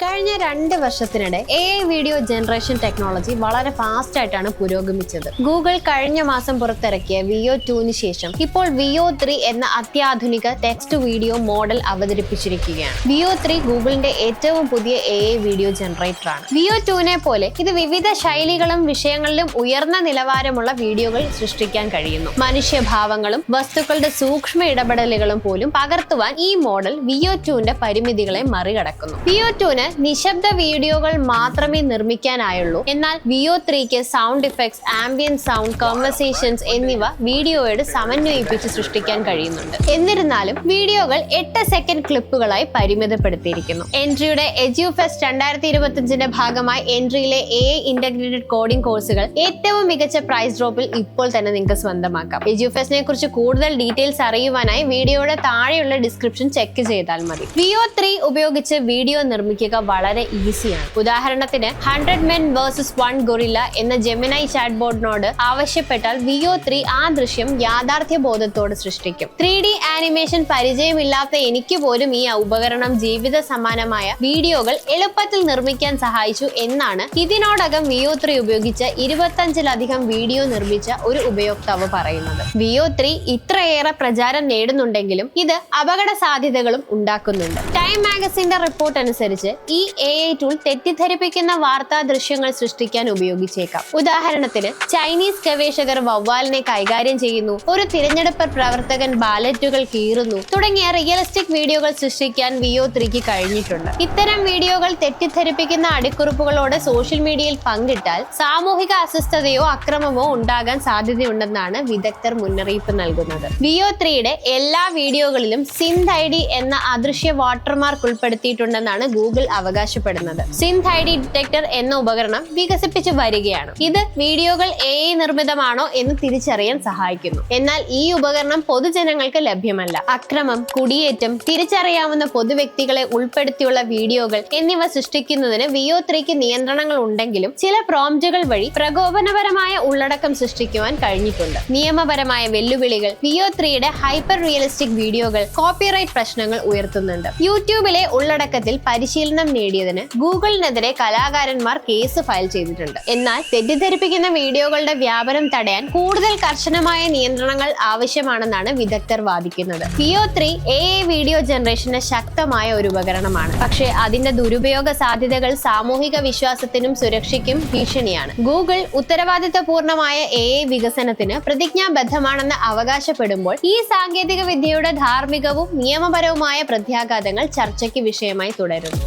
കഴിഞ്ഞ 2 വർഷത്തിനിടെ AI video generation technology വളരെ ഫാസ്റ്റ് ആയിട്ടാണ് പുരോഗമിച്ചത്. ഗൂഗിൾ കഴിഞ്ഞ മാസം പുറത്തിറക്കിയ VEO 2 ശേഷം ഇപ്പോൾ VEO 3 എന്ന അത്യാധുനിക ടെക്സ്റ്റ് വീഡിയോ മോഡൽ അവതരിപ്പിച്ചിരിക്കുകയാണ്. VEO 3 ഗൂഗിളിന്റെ ഏറ്റവും പുതിയ AI വീഡിയോ ജനറേറ്റർ ആണ്. VEO 2 പോലെ ഇത് വിവിധ ശൈലികളും വിഷയങ്ങളിലും ഉയർന്ന നിലവാരമുള്ള വീഡിയോകൾ സൃഷ്ടിക്കാൻ കഴിയുന്നു. മനുഷ്യഭാവങ്ങളും വസ്തുക്കളുടെ സൂക്ഷ്മ ഇടപെടലുകളും പോലും പകർത്തുവാൻ ഈ മോഡൽ VEO 2 പരിമിതികളെ മറികടക്കുന്നു. VEO 2 നിശബ്ദ വീഡിയോകൾ മാത്രമേ നിർമ്മിക്കാനായുള്ളൂ. എന്നാൽ VEO 3 sound effects, ambient sound, conversations എന്നിവ വീഡിയോയോട് സമന്വയിപ്പിച്ച് സൃഷ്ടിക്കാൻ കഴിയുന്നുണ്ട്. എന്നിരുന്നാലും വീഡിയോകൾ 8 സെക്കൻഡ് ക്ലിപ്പുകളായി പരിമിതപ്പെടുത്തിയിരിക്കുന്നു. എൻട്രിയുടെ EduFest 2025 ഭാഗമായി എൻട്രിയിലെ AI ഇന്റഗ്രേറ്റഡ് കോഡിംഗ് കോഴ്സുകൾ ഏറ്റവും മികച്ച പ്രൈസ് ഡ്രോപ്പിൽ ഇപ്പോൾ തന്നെ നിങ്ങൾക്ക് സ്വന്തമാക്കാം. EduFestനെ കുറിച്ച് കൂടുതൽ ഡീറ്റെയിൽസ് അറിയുവാനായി വീഡിയോയുടെ താഴെയുള്ള ഡിസ്ക്രിപ്ഷൻ ചെക്ക് ചെയ്താൽ മതി. VEO 3 ഉപയോഗിച്ച് വീഡിയോ നിർമ്മിക്കുക വളരെ ഈസിയാണ്. ഉദാഹരണത്തിന് 100 Men vs 1 Gorilla എന്ന ജെമിനൈ ചാറ്റ് ബോട്ടിനോട് ആവശ്യപ്പെട്ടാൽ VEO 3 ആ ദൃശ്യം യാഥാർത്ഥ്യ ബോധത്തോട് സൃഷ്ടിക്കും. 3D ആനിമേഷൻ പരിചയമില്ലാത്ത എനിക്ക് പോലും ഈ ഉപകരണം ജീവിത സമാനമായ വീഡിയോകൾ എളുപ്പത്തിൽ നിർമ്മിക്കാൻ സഹായിച്ചു എന്നാണ് ഇതിനോടകം VEO 3 ഉപയോഗിച്ച് 25ലധികം വീഡിയോ നിർമ്മിച്ച ഒരു ഉപയോക്താവ് പറയുന്നത്. VEO 3 ഇത്രയേറെ പ്രചാരം നേടുന്നുണ്ടെങ്കിലും ഇത് അപകട സാധ്യതകളും ഉണ്ടാക്കുന്നുണ്ട്. ടൈം മാഗസിന്റെ റിപ്പോർട്ട് അനുസരിച്ച് ഈ AI ടൂൾ തെറ്റിദ്ധരിപ്പിക്കുന്ന വാർത്താ ദൃശ്യങ്ങൾ സൃഷ്ടിക്കാൻ ഉപയോഗിച്ചേക്കാം. ഉദാഹരണത്തിന് ചൈനീസ് ഗവേഷകർ വവ്വാലിനെ കൈകാര്യം ചെയ്യുന്നു, ഒരു തിരഞ്ഞെടുപ്പ് പ്രവർത്തകൻ ബാലറ്റുകൾ കീറുന്നു തുടങ്ങിയ റിയലിസ്റ്റിക് വീഡിയോകൾ സൃഷ്ടിക്കാൻ VEO 3 കഴിഞ്ഞിട്ടുണ്ട്. ഇത്തരം വീഡിയോകൾ തെറ്റിദ്ധരിപ്പിക്കുന്ന അടിക്കുറിപ്പുകളോടെ സോഷ്യൽ മീഡിയയിൽ പങ്കിട്ടാൽ സാമൂഹിക അസ്വസ്ഥതയോ അക്രമമോ ഉണ്ടാകാൻ സാധ്യതയുണ്ടെന്നാണ് വിദഗ്ധർ മുന്നറിയിപ്പ് നൽകുന്നത്. VEO 3 എല്ലാ വീഡിയോകളിലും സിന്ത് ID എന്ന അദൃശ്യ വാട്ടർമാർക്ക് ഉൾപ്പെടുത്തിയിട്ടുണ്ടെന്നാണ് ഗൂഗിൾ അവകാശപ്പെടുന്നത്. സിന്ത് ID ഡിറ്റക്ടർ എന്ന ഉപകരണം വികസിപ്പിച്ചു വരികയാണ്. ഇത് വീഡിയോകൾ AI നിർമ്മിതമാണോ എന്ന് തിരിച്ചറിയാൻ സഹായിക്കുന്നു. എന്നാൽ ഈ ഉപകരണം പൊതുജനങ്ങൾക്ക് ലഭ്യമല്ല. അക്രമം, കുടിയേറ്റം, തിരിച്ചറിയാവുന്ന പൊതുവ്യക്തികളെ ഉൾപ്പെടുത്തിയുള്ള വീഡിയോകൾ എന്നിവ സൃഷ്ടിക്കുന്നതിന് VEO 3 നിയന്ത്രണങ്ങൾ ഉണ്ടെങ്കിലും ചില പ്രോംപ്റ്റുകൾ വഴി പ്രകോപനപരമായ ഉള്ളടക്കം സൃഷ്ടിക്കുവാൻ കഴിഞ്ഞിട്ടുണ്ട്. നിയമപരമായ വെല്ലുവിളികൾ VEO 3 ഹൈപ്പർ റിയലിസ്റ്റിക് വീഡിയോകൾ കോപ്പിറൈറ്റ് പ്രശ്നങ്ങൾ ഉയർത്തുന്നുണ്ട്. യൂട്യൂബിലെ ഉള്ളടക്കത്തിൽ പരിശീലനം നേടിയതിന് ഗൂഗിളിനെതിരെ കലാകാരന്മാർ കേസ് ഫയൽ ചെയ്തിട്ടുണ്ട്. എന്നാൽ തെറ്റിദ്ധരിപ്പിക്കുന്ന വീഡിയോകളുടെ വ്യാപനം തടയാൻ കൂടുതൽ കർശനമായ നിയന്ത്രണങ്ങൾ ആവശ്യമാണെന്നാണ് വിദഗ്ധർ വാദിക്കുന്നത്. VEO 3 AI വീഡിയോ ജനറേഷന് ശക്തമായ ഒരു ഉപകരണമാണ്. പക്ഷേ അതിന്റെ ദുരുപയോഗ സാധ്യതകൾ സാമൂഹിക വിശ്വാസത്തിനും സുരക്ഷയ്ക്കും ഭീഷണിയാണ്. ഗൂഗിൾ ഉത്തരവാദിത്തപൂർണമായ AI വികസനത്തിന് പ്രതിജ്ഞാബദ്ധമാണെന്ന് അവകാശപ്പെടുമ്പോൾ ഈ സാങ്കേതിക വിദ്യയുടെ ധാർമ്മികവും നിയമപരവുമായ പ്രത്യാഘാതങ്ങൾ ചർച്ചയ്ക്ക് വിഷയമായി തുടരുന്നു.